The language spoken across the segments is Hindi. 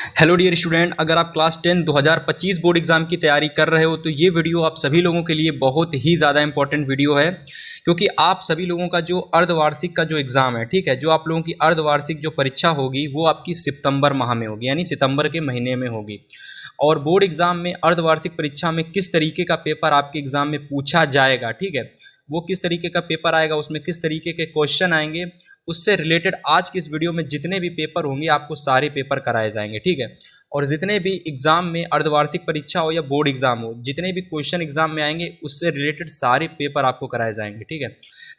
हेलो डियर स्टूडेंट, अगर आप क्लास 10 2025 बोर्ड एग्जाम की तैयारी कर रहे हो तो ये वीडियो आप सभी लोगों के लिए बहुत ही ज़्यादा इंपॉर्टेंट वीडियो है, क्योंकि आप सभी लोगों का जो अर्धवार्षिक का जो एग्ज़ाम है, ठीक है, जो आप लोगों की अर्धवार्षिक जो परीक्षा होगी वो आपकी सितंबर माह में होगी, यानी सितंबर के महीने में होगी। और बोर्ड एग्ज़ाम में अर्धवार्षिक परीक्षा में किस तरीके का पेपर आपके एग्ज़ाम में पूछा जाएगा, ठीक है, वो किस तरीके का पेपर आएगा, उसमें किस तरीके के क्वेश्चन आएंगे, उससे रिलेटेड आज की इस वीडियो में जितने भी पेपर होंगे आपको सारे पेपर कराए जाएंगे, ठीक है। और जितने भी एग्जाम में अर्धवार्षिक परीक्षा हो या बोर्ड एग्जाम हो, जितने भी क्वेश्चन एग्जाम में आएंगे उससे रिलेटेड सारे पेपर आपको कराए जाएंगे, ठीक है।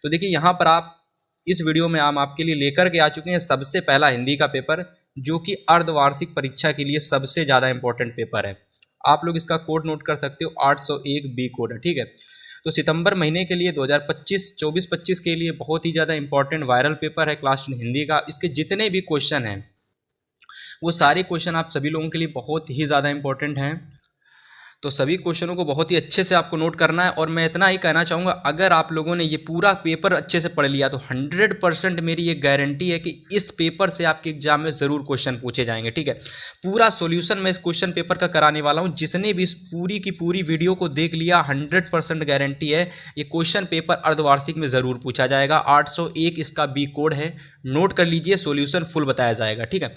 तो देखिए यहाँ पर आप इस वीडियो में हम आपके लिए लेकर के आ चुके हैं सबसे पहला हिंदी का पेपर, जो कि अर्धवार्षिक परीक्षा के लिए सबसे ज़्यादा इंपॉर्टेंट पेपर है। आप लोग इसका कोड नोट कर सकते हो, 801 बी कोड है, ठीक है। तो सितंबर महीने के लिए 2024-25 के लिए बहुत ही ज़्यादा इंपॉर्टेंट वायरल पेपर है क्लास 10 हिंदी का। इसके जितने भी क्वेश्चन हैं वो सारे क्वेश्चन आप सभी लोगों के लिए बहुत ही ज़्यादा इंपॉर्टेंट हैं, तो सभी क्वेश्चनों को बहुत ही अच्छे से आपको नोट करना है। और मैं इतना ही कहना चाहूँगा, अगर आप लोगों ने ये पूरा पेपर अच्छे से पढ़ लिया तो 100% मेरी ये गारंटी है कि इस पेपर से आपके एग्जाम में ज़रूर क्वेश्चन पूछे जाएंगे, ठीक है। पूरा सॉल्यूशन मैं इस क्वेश्चन पेपर का कराने वाला हूँ। जिसने भी इस पूरी की पूरी वीडियो को देख लिया, 100% गारंटी है ये क्वेश्चन पेपर अर्धवार्षिक में ज़रूर पूछा जाएगा। 801 इसका बी कोड है, नोट कर लीजिए, सॉल्यूशन फुल बताया जाएगा, ठीक है।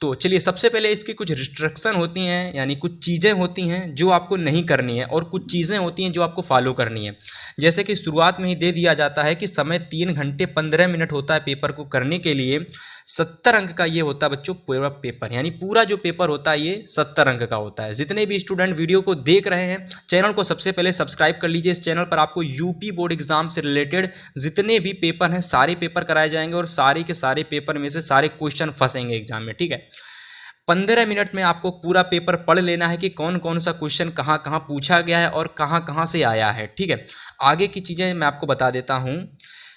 तो चलिए, सबसे पहले इसकी कुछ रिस्ट्रिक्शन होती हैं, यानी कुछ चीज़ें होती हैं जो आपको नहीं करनी है और कुछ चीज़ें होती हैं जो आपको फॉलो करनी है। जैसे कि शुरुआत में ही दे दिया जाता है कि समय 3 घंटे 15 मिनट होता है पेपर को करने के लिए। 70 अंक का ये होता है बच्चों पूरा पेपर, यानी पूरा जो पेपर होता है ये 70 अंक का होता है। जितने भी स्टूडेंट वीडियो को देख रहे हैं, चैनल को सबसे पहले सब्सक्राइब कर लीजिए। इस चैनल पर आपको यूपी बोर्ड एग्जाम से रिलेटेड जितने भी पेपर हैं सारे पेपर कराए जाएंगे और सारे के सारे पेपर में से सारे क्वेश्चन फंसेंगे एग्जाम में, ठीक है। 15 मिनट में आपको पूरा पेपर पढ़ लेना है कि कौन कौन सा क्वेश्चन कहाँ कहाँ पूछा गया है और कहाँ कहाँ से आया है, ठीक है। आगे की चीज़ें मैं आपको बता देता हूँ।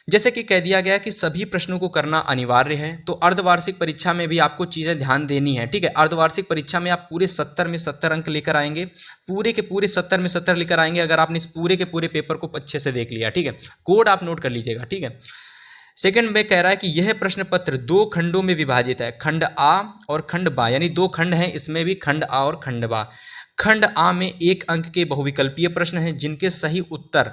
जैसे कि कह दिया गया कि सभी प्रश्नों को करना अनिवार्य है, तो अर्धवार्षिक परीक्षा में भी आपको चीज़ें ध्यान देनी है, ठीक है। अर्धवार्षिक परीक्षा में आप पूरे 70 में 70 अंक लेकर आएंगे, पूरे के पूरे 70 में 70 लेकर आएंगे अगर आपने इस पूरे के पूरे पेपर को अच्छे से देख लिया, ठीक है। कोड आप नोट कर लीजिएगा, ठीक है। सेकंड में कह रहा है कि यह प्रश्न पत्र 2 खंडों में विभाजित है, खंड आ और खंड बा, यानी 2 खंड हैं, इसमें भी खंड आ और खंड बा। खंड आ में 1 अंक के बहुविकल्पीय प्रश्न हैं जिनके सही उत्तर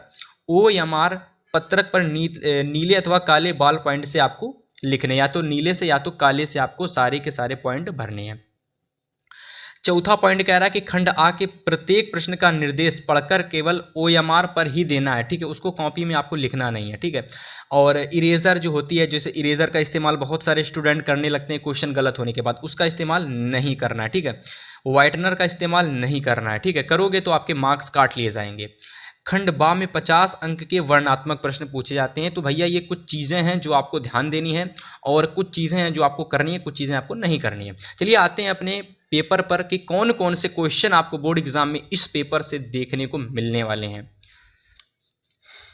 OMR पत्रक पर नीले अथवा काले बॉल पॉइंट से आपको लिखने, या तो नीले से या तो काले से आपको सारे के सारे पॉइंट भरने हैं। चौथा पॉइंट कह रहा है कि खंड आ के प्रत्येक प्रश्न का निर्देश पढ़कर केवल OMR पर ही देना है, ठीक है, उसको कॉपी में आपको लिखना नहीं है, ठीक है। और इरेजर जो होती है, जैसे इरेजर का इस्तेमाल बहुत सारे स्टूडेंट करने लगते हैं क्वेश्चन गलत होने के बाद, उसका इस्तेमाल नहीं करना है, ठीक है। वाइटनर का इस्तेमाल नहीं करना है, ठीक है, करोगे तो आपके मार्क्स काट लिए जाएंगे। खंड बा में 50 अंक के वर्णात्मक प्रश्न पूछे जाते हैं। तो भैया ये कुछ चीज़ें हैं जो आपको ध्यान देनी है और कुछ चीज़ें हैं जो आपको करनी है, कुछ चीज़ें आपको नहीं करनी है। चलिए आते हैं अपने पेपर पर कि कौन कौन से क्वेश्चन आपको बोर्ड एग्जाम में इस पेपर से देखने को मिलने वाले हैं।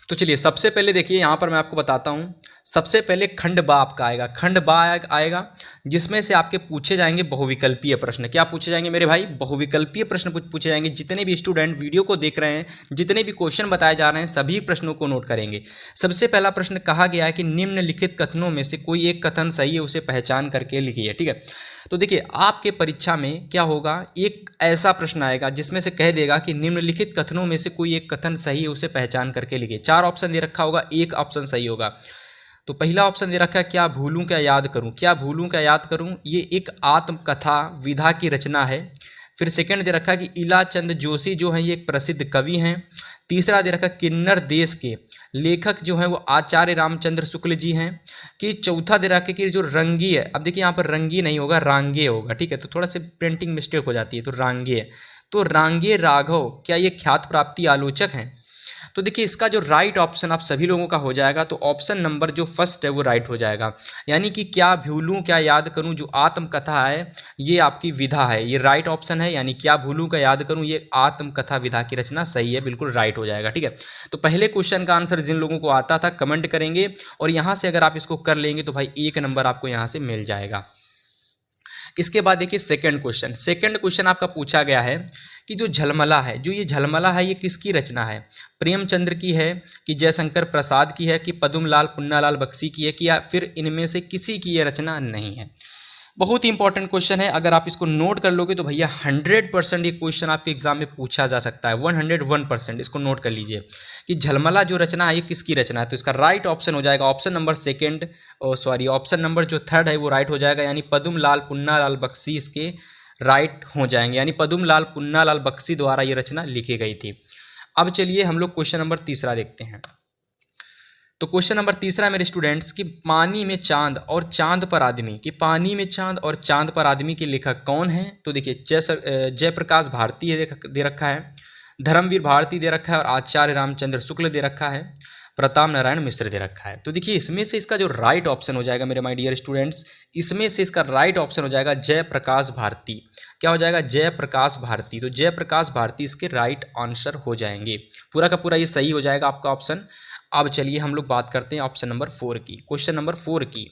तो चलिए सबसे पहले देखिए, यहाँ पर मैं आपको बताता हूँ। सबसे पहले खंड बा आपका आएगा, खंड बा आएगा जिसमें से आपके पूछे जाएंगे बहुविकल्पीय प्रश्न। क्या पूछे जाएंगे मेरे भाई? बहुविकल्पीय प्रश्न पूछे जाएंगे। जितने भी स्टूडेंट वीडियो को देख रहे हैं, जितने भी क्वेश्चन बताए जा रहे हैं, सभी प्रश्नों को नोट करेंगे। सबसे पहला प्रश्न कहा गया है कि निम्नलिखित कथनों में से कोई एक कथन सही है, उसे पहचान करके लिखिए, ठीक है। तो देखिए आपके परीक्षा में क्या होगा, एक ऐसा प्रश्न आएगा जिसमें से कह देगा कि निम्नलिखित कथनों में से कोई एक कथन सही है, उसे पहचान करके लिखिए। 4 ऑप्शन दे रखा होगा, एक ऑप्शन सही होगा। तो पहला ऑप्शन दे रखा है, क्या भूलूं क्या याद करूं। क्या भूलूं क्या याद करूं, ये एक आत्मकथा विधा की रचना है। फिर सेकंड दे रखा है कि इलाचंद जोशी जो हैं ये एक प्रसिद्ध कवि हैं। तीसरा दे रखा किन्नर देश के लेखक जो हैं वो आचार्य रामचंद्र शुक्ल जी हैं। कि चौथा दे रखा कि जो रंगी है, अब देखिए यहाँ पर रंगी नहीं होगा, रांगे होगा, ठीक है, तो थोड़ा सा प्रिंटिंग मिस्टेक हो जाती है, तो रांगे है। तो रांगे राघव क्या ये ख्यात प्राप्ति आलोचक हैं? तो देखिए इसका जो राइट ऑप्शन आप सभी लोगों का हो जाएगा, तो ऑप्शन नंबर जो फर्स्ट है वो राइट हो जाएगा। यानी कि क्या भूलूं क्या याद करूं जो आत्मकथा है ये आपकी विधा है, ये राइट ऑप्शन है। यानी क्या भूलूं क्या याद करूं ये आत्मकथा विधा की रचना सही है, बिल्कुल राइट हो जाएगा, ठीक है। तो पहले क्वेश्चन का आंसर जिन लोगों को आता था कमेंट करेंगे, और यहाँ से अगर आप इसको कर लेंगे तो भाई 1 नंबर आपको यहाँ से मिल जाएगा। इसके बाद देखिए सेकंड क्वेश्चन आपका पूछा गया है कि जो झलमला है, जो ये झलमला है ये किसकी रचना है? प्रेमचंद्र की है कि जयशंकर प्रसाद की है कि पद्मलाल पुन्नालाल बख्शी की है कि या फिर इनमें से किसी की ये रचना नहीं है? बहुत ही इंपॉर्टेंट क्वेश्चन है, अगर आप इसको नोट कर लोगे तो भैया 100% ये क्वेश्चन आपके एग्जाम में पूछा जा सकता है। 101% इसको नोट कर लीजिए कि झलमला जो रचना है ये किसकी रचना है। तो इसका राइट ऑप्शन हो जाएगा ऑप्शन नंबर जो थर्ड है वो राइट हो जाएगा, यानी पद्मलाल पुन्नालाल बख्शी इसके राइट हो जाएंगे, यानी पद्मलाल पुन्नालाल बख्शी द्वारा ये रचना लिखी गई थी। अब चलिए हम लोग क्वेश्चन नंबर तीसरा देखते हैं। तो क्वेश्चन नंबर तीसरा मेरे स्टूडेंट्स कि पानी में चांद और चांद पर आदमी, कि पानी में चांद और चांद पर आदमी के लेखक कौन है। तो देखिए जयप्रकाश भारती दे रखा है, धर्मवीर भारती दे रखा है, और आचार्य रामचंद्र शुक्ल दे रखा है, प्रताप नारायण मिश्र दे रखा है। तो देखिए इसमें से इसका जो राइट ऑप्शन हो जाएगा मेरे माय डियर स्टूडेंट्स, इसमें से इसका राइट ऑप्शन हो जाएगा जयप्रकाश भारती। क्या हो जाएगा? जयप्रकाश भारती। तो जयप्रकाश भारती इसके राइट आंसर हो जाएंगे, पूरा का पूरा ये सही हो जाएगा आपका ऑप्शन। अब चलिए हम लोग बात करते हैं ऑप्शन नंबर 4 की, क्वेश्चन नंबर 4 की।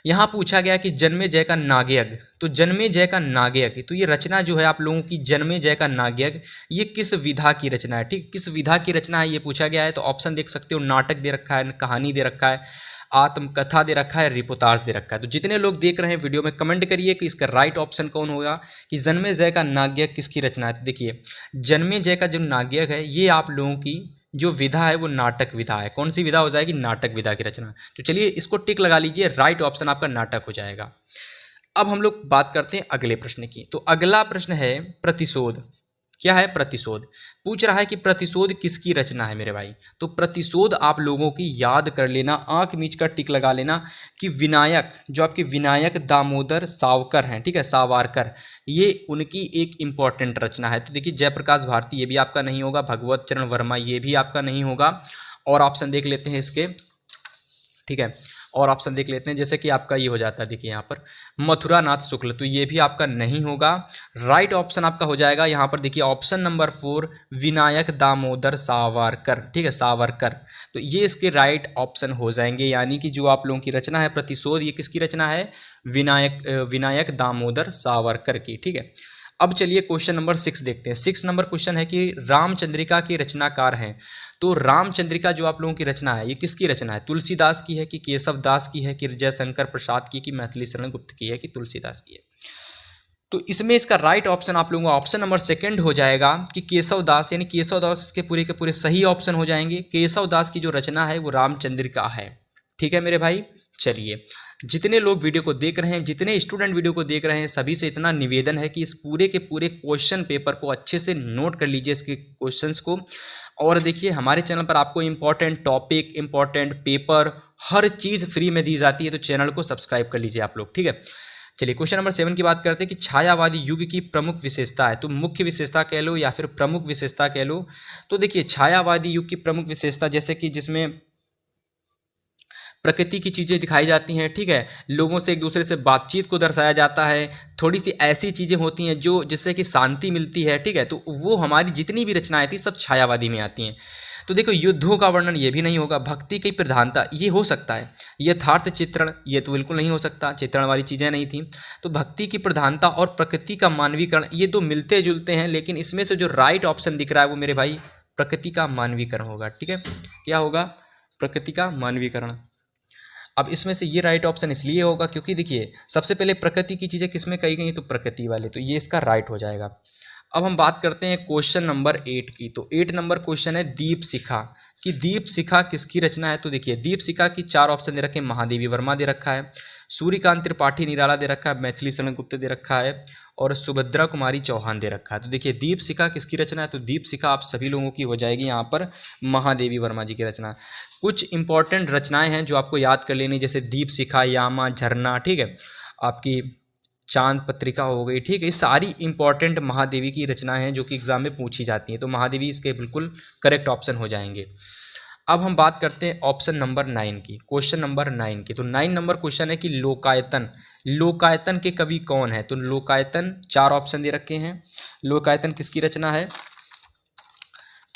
यहां पूछा गया कि जन्मेजय का नागयज्ञ, तो जन्मेजय का नागयज्ञ, तो ये रचना जो है आप लोगों की जन्मेजय का नागयज्ञ ये किस विधा की रचना है, ठीक, किस विधा की रचना है ये पूछा गया है। तो ऑप्शन देख सकते हो, नाटक दे रखा है, कहानी दे रखा है, आत्मकथा दे रखा है, रिपोर्टाज दे रखा है। तो जितने लोग देख रहे हैं वीडियो में कमेंट करिए कि इसका राइट ऑप्शन कौन होगा, कि जन्मेजय का नागयज्ञ किसकी रचना है। तो देखिए जन्मेजय का जो नागयज्ञ है ये आप लोगों की जो विधा है वो नाटक विधा है। कौन सी विधा हो जाएगी? नाटक विधा की रचना। तो चलिए इसको टिक लगा लीजिए, राइट ऑप्शन आपका नाटक हो जाएगा। अब हम लोग बात करते हैं अगले प्रश्न की। तो अगला प्रश्न है प्रतिशोध। क्या है? प्रतिशोध। पूछ रहा है कि प्रतिशोध किसकी रचना है मेरे भाई। तो प्रतिशोध आप लोगों की याद कर लेना, आंख मीच कर टिक लगा लेना कि विनायक, जो आपके विनायक दामोदर सावरकर हैं, ठीक है, सावरकर, ये उनकी एक इंपॉर्टेंट रचना है। तो देखिए जयप्रकाश भारती ये भी आपका नहीं होगा, भगवत चरण वर्मा ये भी आपका नहीं होगा, और ऑप्शन देख लेते हैं इसके, ठीक है, और ऑप्शन देख लेते हैं, जैसे कि आपका ये हो जाता है, देखिए यहाँ पर मथुरा नाथ शुक्ल, तो ये भी आपका नहीं होगा। राइट ऑप्शन आपका हो जाएगा यहाँ पर देखिए ऑप्शन नंबर 4 विनायक दामोदर सावरकर, ठीक है, सावरकर। तो ये इसके राइट ऑप्शन हो जाएंगे, यानी कि जो आप लोगों की रचना है प्रतिशोध ये किसकी रचना है? विनायक दामोदर सावरकर की, ठीक है। अब चलिए क्वेश्चन नंबर 6 देखते हैं। 6 नंबर क्वेश्चन है कि रामचंद्रिका के रचनाकार हैं। तो रामचंद्रिका जो आप लोगों की रचना है ये किसकी रचना है? तुलसीदास की है कि केशव दास की है कि जयशंकर प्रसाद की, कि मैथिली शरण गुप्त की है कि तुलसीदास की है। तो इसमें इसका राइट ऑप्शन आप लोगों का ऑप्शन नंबर 2 हो जाएगा कि केशव दास, यानी केशव दास के पूरे सही ऑप्शन हो जाएंगे। केशव दास की जो रचना है वो रामचंद्रिका है, ठीक है मेरे भाई। चलिए जितने लोग वीडियो को देख रहे हैं, जितने स्टूडेंट वीडियो को देख रहे हैं, सभी से इतना निवेदन है कि इस पूरे के पूरे क्वेश्चन पेपर को अच्छे से नोट कर लीजिए, इसके क्वेश्चंस को। और देखिए हमारे चैनल पर आपको इंपॉर्टेंट टॉपिक, इंपॉर्टेंट पेपर, हर चीज़ फ्री में दी जाती है, तो चैनल को सब्सक्राइब कर लीजिए आप लोग, ठीक है। चलिए क्वेश्चन नंबर 7 की बात करते हैं कि छायावादी युग की प्रमुख विशेषता है। तो मुख्य विशेषता कह लो या फिर प्रमुख विशेषता कह लो। तो देखिए छायावादी युग की प्रमुख विशेषता जैसे कि जिसमें प्रकृति की चीज़ें दिखाई जाती हैं, ठीक है, लोगों से एक दूसरे से बातचीत को दर्शाया जाता है, थोड़ी सी ऐसी चीज़ें होती हैं जो जिससे कि शांति मिलती है, ठीक है। तो वो हमारी जितनी भी रचनाएं थी सब छायावादी में आती हैं। तो देखो युद्धों का वर्णन ये भी नहीं होगा, भक्ति की प्रधानता ये हो सकता है, यथार्थ चित्रण ये तो बिल्कुल नहीं हो सकता, चित्रण वाली चीज़ें नहीं थी। तो भक्ति की प्रधानता और प्रकृति का मानवीकरण ये दो मिलते जुलते हैं, लेकिन इसमें से जो राइट ऑप्शन दिख रहा है वो मेरे भाई प्रकृति का मानवीकरण होगा, ठीक है। क्या होगा? प्रकृति का मानवीकरण। अब इसमें से ये राइट ऑप्शन इसलिए होगा क्योंकि देखिए सबसे पहले प्रकृति की चीज़ें किसमें कही गई, तो प्रकृति वाले, तो ये इसका राइट हो जाएगा। अब हम बात करते हैं क्वेश्चन नंबर 8 की। तो 8 नंबर क्वेश्चन है दीप शिखा, कि दीप शिखा किसकी रचना है। तो देखिए दीप शिखा की 4 ऑप्शन दे रखे हैं, महादेवी वर्मा दे रखा है, सूर्यकांत त्रिपाठी निराला दे रखा है, मैथिली शरण गुप्त दे रखा है, और सुभद्रा कुमारी चौहान दे रखा है। तो देखिए दीप शिखा किसकी रचना है, तो दीप शिखा आप सभी लोगों की हो जाएगी यहाँ पर महादेवी वर्मा जी की रचना। कुछ इंपॉर्टेंट रचनाएं हैं जो आपको याद कर लेनी, जैसे दीप शिखा, यामा, झरना, ठीक है, आपकी चांद पत्रिका हो गई, ठीक है। ये सारी इंपॉर्टेंट महादेवी की रचनाएं हैं जो कि एग्जाम में पूछी जाती हैं, तो महादेवी इसके बिल्कुल करेक्ट ऑप्शन हो जाएंगे। अब हम बात करते हैं ऑप्शन नंबर 9 की, क्वेश्चन नंबर 9 की। तो 9 नंबर क्वेश्चन है कि लोकायतन, लोकायतन के कवि कौन है। तो लोकायतन 4 ऑप्शन दे रखे हैं, लोकायतन किसकी रचना है।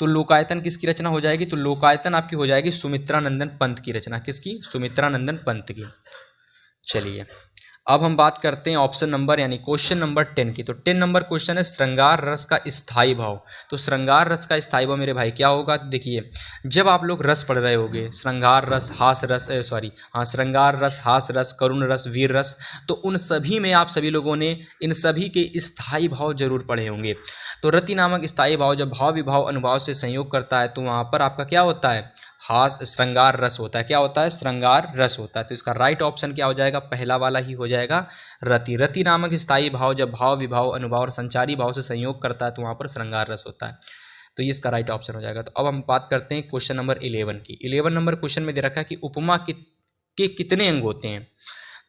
तो लोकायतन किसकी रचना हो जाएगी, तो लोकायतन आपकी हो जाएगी सुमित्रा नंदन पंत की रचना। किसकी? सुमित्रा नंदन पंत की। चलिए अब हम बात करते हैं ऑप्शन नंबर यानी क्वेश्चन नंबर 10 की। तो 10 नंबर क्वेश्चन है श्रृंगार रस का स्थायी भाव। तो श्रृंगार रस का स्थायी भाव मेरे भाई क्या होगा? देखिए, जब आप लोग रस पढ़ रहे होगे, श्रृंगार रस, हास रस, श्रृंगार रस, हास रस, करुण रस, वीर रस, तो उन सभी में आप सभी लोगों ने इन सभी के स्थायी भाव जरूर पढ़े होंगे। तो रति नामक स्थायी भाव जब भाव विभाव अनुभाव से संयोग करता है तो वहाँ पर आपका क्या होता है? हास श्रृंगार रस होता है। क्या होता है? श्रृंगार रस होता है। तो इसका राइट ऑप्शन क्या हो जाएगा? पहला वाला ही हो जाएगा, रति। रति नामक स्थायी भाव जब भाव विभाव अनुभाव और संचारी भाव से संयोग करता है तो वहाँ पर श्रृंगार रस होता है। तो ये इसका राइट ऑप्शन हो जाएगा। तो अब हम बात करते हैं क्वेश्चन नंबर 11 की। 11 नंबर क्वेश्चन में दे रखा है कि उपमा के कितने अंग होते हैं?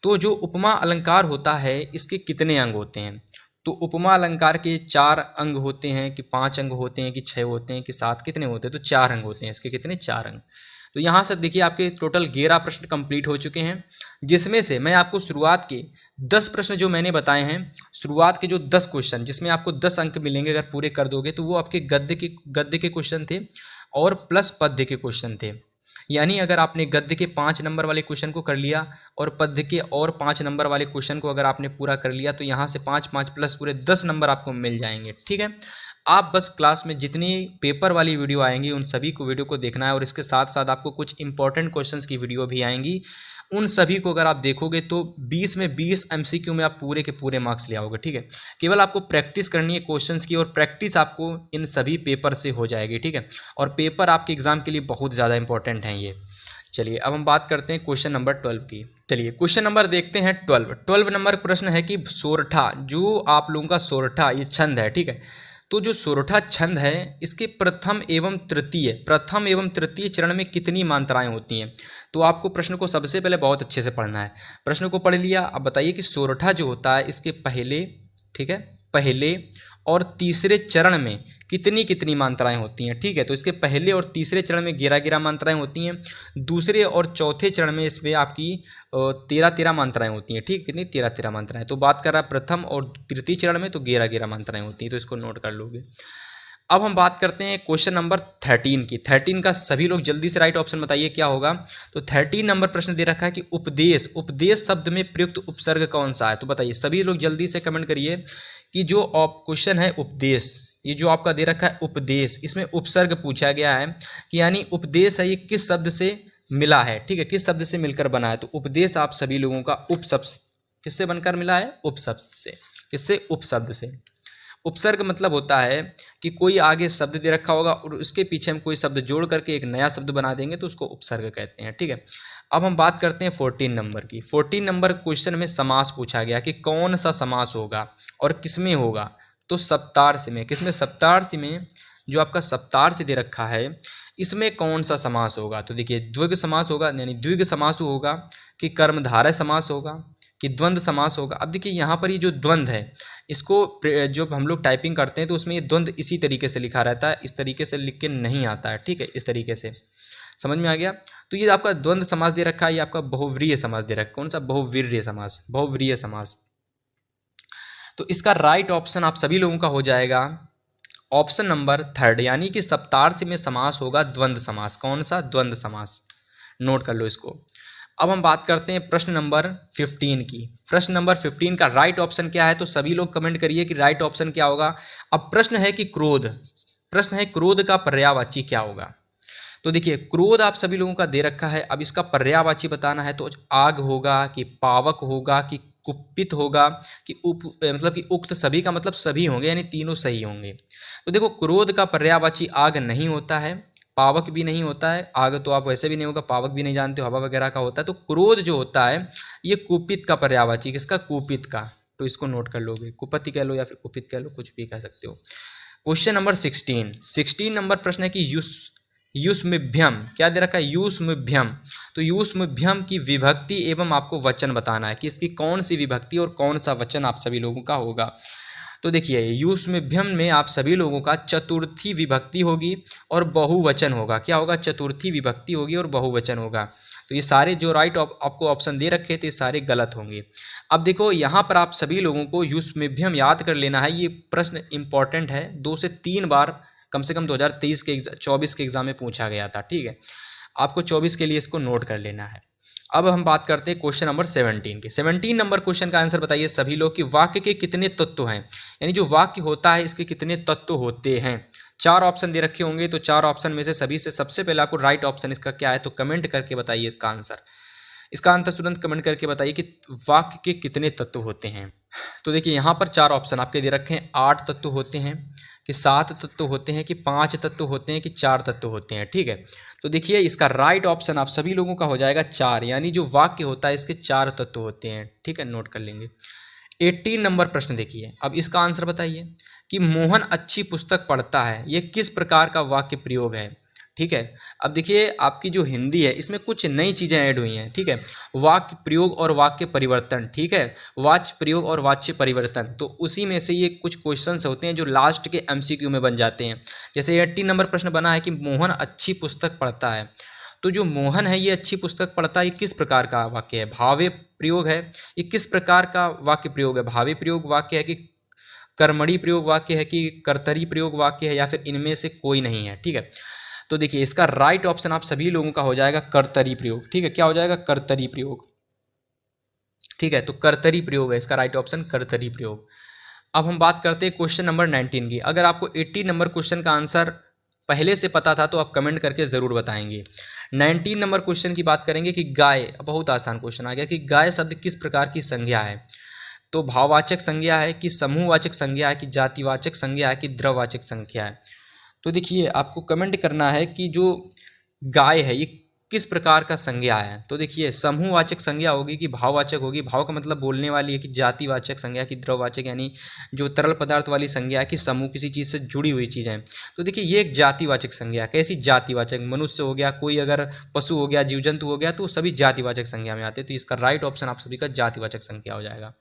तो जो उपमा अलंकार होता है इसके कितने अंग होते हैं? तो उपमा अलंकार के 4 अंग होते हैं कि 5 अंग होते हैं कि 6 होते हैं कि 7, कितने होते हैं? तो 4 अंग होते हैं। इसके कितने? 4 अंग। तो यहाँ से देखिए आपके टोटल 11 प्रश्न कंप्लीट हो चुके हैं, जिसमें से मैं आपको शुरुआत के 10 प्रश्न जो मैंने बताए हैं, शुरुआत के जो 10 क्वेश्चन जिसमें आपको 10 अंक मिलेंगे अगर पूरे कर दोगे, तो वो आपके गद्य के क्वेश्चन थे और प्लस पद्य के क्वेश्चन थे। यानी अगर आपने गद्य के 5 नंबर वाले क्वेश्चन को कर लिया और पद्य के और 5 नंबर वाले क्वेश्चन को अगर आपने पूरा कर लिया तो यहाँ से 5 प्लस पूरे 10 नंबर आपको मिल जाएंगे। ठीक है, आप बस क्लास में जितनी पेपर वाली वीडियो आएंगी उन सभी को वीडियो को देखना है और इसके साथ साथ आपको कुछ इंपॉर्टेंट क्वेश्चंस की वीडियो भी आएंगी। उन सभी को अगर आप देखोगे तो 20 में 20 एमसीक्यू में आप पूरे के पूरे मार्क्स ले आओगे। ठीक है, केवल आपको प्रैक्टिस करनी है क्वेश्चंस की और प्रैक्टिस आपको इन सभी पेपर से हो जाएगी। ठीक है, और पेपर आपके एग्जाम के लिए बहुत ज़्यादा इंपॉर्टेंट हैं ये। चलिए अब हम बात करते हैं क्वेश्चन नंबर 12 की। चलिए क्वेश्चन नंबर देखते हैं 12 नंबर प्रश्न है कि सोरठा, जो आप लोगों का सोरठा ये छंद है। ठीक है, तो जो सोरठा छंद है इसके प्रथम एवं तृतीय चरण में कितनी मात्राएं होती हैं? तो आपको प्रश्न को सबसे पहले बहुत अच्छे से पढ़ना है। प्रश्न को पढ़ लिया, अब बताइए कि सोरठा जो होता है इसके पहले, ठीक है, पहले और तीसरे चरण में कितनी मात्राएं होती हैं। ठीक है, तो इसके पहले और तीसरे चरण में 11 मात्राएं होती हैं। दूसरे और चौथे चरण में इसमें आपकी 13 मात्राएं होती हैं। ठीक, कितनी? 13 मात्राएं। तो बात कर रहा है प्रथम और तृतीय चरण में तो 11 मात्राएं होती हैं, तो इसको नोट कर लोगे। अब हम बात करते हैं क्वेश्चन नंबर 13 की। 13 का सभी लोग जल्दी से राइट ऑप्शन बताइए क्या होगा। तो 13 नंबर प्रश्न दे रखा है कि उपदेश शब्द में प्रयुक्त उपसर्ग कौन सा है? तो बताइए सभी लोग जल्दी से कमेंट करिए कि जो क्वेश्चन है उपदेश, ये जो आपका दे रखा है उपदेश, इसमें उपसर्ग पूछा गया है कि यानी उपदेश है ये किस शब्द से मिला है। ठीक है, किस शब्द से मिलकर बना है? तो उपदेश आप सभी लोगों का उपशब्द किससे बनकर मिला है? उपशब्द से। किससे? उपशब्द से। उपसर्ग मतलब होता है कि कोई आगे शब्द दे रखा होगा और उसके पीछे हम कोई शब्द जोड़ करके एक नया शब्द बना देंगे तो उसको उपसर्ग कहते हैं। ठीक है, अब हम बात करते हैं 14 नंबर की। 14 नंबर क्वेश्चन में समास पूछा गया कि कौन सा समास होगा और किसमें होगा? तो सप्तार्थ में। किसमें? सप्तार्थ में। जो आपका सप्तार्थ दे रखा है इसमें कौन सा समास होगा? तो देखिए द्विग समास होगा, यानी द्विग समास होगा कि कर्मधारय समास होगा कि द्वंद्व समास होगा। अब देखिए यहाँ पर ये जो द्वंद्व है इसको जब हम लोग टाइपिंग करते हैं तो उसमें ये द्वंद्व इसी तरीके से लिखा रहता है, इस तरीके से लिख के नहीं आता है। ठीक है, इस तरीके से समझ में आ गया। तो ये आपका द्वंद्व समास दे रखा है, ये आपका बहुव्रीहि समास दे रखा है। कौन सा? बहुव्रीहि समास, बहुव्रीहि समास। तो इसका राइट ऑप्शन आप सभी लोगों का हो जाएगा ऑप्शन नंबर 3, यानी कि सप्तार्थ में समास होगा द्वंद्व समास। कौन सा? द्वंद्व समास। नोट कर लो इसको। अब हम बात करते हैं प्रश्न नंबर 15 की। प्रश्न नंबर 15 का राइट ऑप्शन क्या है? तो सभी लोग कमेंट करिए कि राइट ऑप्शन क्या होगा। अब प्रश्न है कि क्रोध, प्रश्न है क्रोध का पर्यायवाची क्या होगा। तो देखिए क्रोध आप सभी लोगों का दे रखा है, अब इसका पर्यायवाची बताना है तो आग होगा कि पावक होगा कि कुपित होगा कि मतलब कि उक्त सभी का मतलब सभी होंगे, यानी तीनों सही होंगे। तो देखो क्रोध का पर्यायवाची आग नहीं होता है, पावक भी नहीं होता है। आग तो आप वैसे भी नहीं होगा, पावक भी नहीं जानते, हवा वगैरह का होता है। तो क्रोध जो होता है ये कुपित का पर्यायवाची, किसका? कुपित का। तो इसको नोट कर लोगे, कुपति कह लो या फिर कुपित कह लो, कुछ भी कह सकते हो। क्वेश्चन नंबर 16 नंबर प्रश्न है कि युष्मभ्यम, क्या दे रखा है? युष्मभ्यम। तो युष्मभ्यम की विभक्ति एवं आपको वचन बताना है कि इसकी कौन सी विभक्ति और कौन सा वचन आप सभी लोगों का होगा। तो देखिए युष्मभ्यम में आप सभी लोगों का चतुर्थी विभक्ति होगी और बहुवचन होगा। क्या होगा? चतुर्थी विभक्ति होगी और बहुवचन होगा। तो ये सारे जो राइट आपको ऑप्शन दे रखे थे सारे गलत होंगे। अब देखो यहाँ पर आप सभी लोगों को युष्मभ्यम याद कर लेना है। ये प्रश्न इंपॉर्टेंट है, 2 से 3 बार कम से कम 2023 के 24 के एग्जाम में पूछा गया था। ठीक है, आपको 24 के लिए इसको नोट कर लेना है। अब हम बात करते हैं क्वेश्चन नंबर 17 के। 17 नंबर क्वेश्चन का आंसर बताइए सभी लोग कि वाक्य के कितने तत्व हैं, यानी जो वाक्य होता है इसके कितने तत्व होते हैं। 4 ऑप्शन दे रखे होंगे, तो 4 ऑप्शन में से सभी से सबसे पहले आपको राइट ऑप्शन इसका क्या है तो कमेंट करके बताइए इसका आंसर। इसका आंसर तुरंत कमेंट करके बताइए कि वाक्य के कितने तत्व होते हैं। तो देखिए यहाँ पर 4 ऑप्शन आपके दे रखे हैं, 8 तत्व होते हैं, कि 7 तत्व होते हैं, कि 5 तत्व होते हैं, कि 4 तत्व होते हैं। ठीक है, तो देखिए इसका राइट ऑप्शन आप सभी लोगों का हो जाएगा 4, यानी जो वाक्य होता है इसके 4 तत्व होते हैं। ठीक है, नोट कर लेंगे। 18 नंबर प्रश्न देखिए, अब इसका आंसर बताइए कि मोहन अच्छी पुस्तक पढ़ता है, ये किस प्रकार का वाक्य प्रयोग है। ठीक है, अब देखिए आपकी जो हिंदी है इसमें कुछ नई चीज़ें ऐड हुई हैं। ठीक है, वाक्य प्रयोग और वाक्य परिवर्तन। ठीक है, वाच्य प्रयोग और वाच्य परिवर्तन, तो उसी में से ये कुछ क्वेश्चंस होते हैं जो लास्ट के एमसीक्यू में बन जाते हैं। जैसे 18 नंबर प्रश्न बना है कि मोहन अच्छी पुस्तक पढ़ता है, तो जो मोहन है ये अच्छी पुस्तक पढ़ता है, ये किस प्रकार का वाक्य है, भावे प्रयोग है, ये किस प्रकार का वाक्य प्रयोग है, भावे प्रयोग वाक्य है कि कर्मणी प्रयोग वाक्य है कि कर्तरी प्रयोग वाक्य है, या फिर इनमें से कोई नहीं है। ठीक है, तो देखिए इसका राइट ऑप्शन आप सभी लोगों का हो जाएगा कर्तरी प्रयोग। ठीक है, क्या हो जाएगा, कर्तरी प्रयोग। ठीक है, तो कर्तरी प्रयोग है इसका राइट ऑप्शन, कर्तरी प्रयोग। अब हम बात करते हैं क्वेश्चन नंबर 19 की। अगर आपको 80 नंबर क्वेश्चन का आंसर पहले से पता था तो आप कमेंट करके ज़रूर बताएंगे। 19 नंबर क्वेश्चन की बात करेंगे कि गाय, बहुत आसान क्वेश्चन आ गया, कि गाय शब्द किस प्रकार की संज्ञा है। तो भाववाचक संज्ञा है, कि समूहवाचक संज्ञा है, कि जातिवाचक संज्ञा है, कि द्रव्यवाचक संज्ञा है। तो देखिए आपको कमेंट करना है कि जो गाय है ये किस प्रकार का संज्ञा है। तो देखिए समूहवाचक संज्ञा होगी कि भाववाचक होगी। भाव का मतलब बोलने वाली है, कि जातिवाचक संज्ञा, कि द्रव्यवाचक यानी जो तरल पदार्थ वाली संज्ञा है, कि समूह किसी चीज़ से जुड़ी हुई चीज़ है। तो देखिए ये एक जातिवाचक संज्ञा है। कैसी जातिवाचक, मनुष्य हो गया, कोई अगर पशु हो गया, जीव जंतु हो गया, तो सभी जातिवाचक संज्ञा में आते हैं। तो इसका राइट ऑप्शन आप सभी का जातिवाचक संज्ञा हो जाएगा।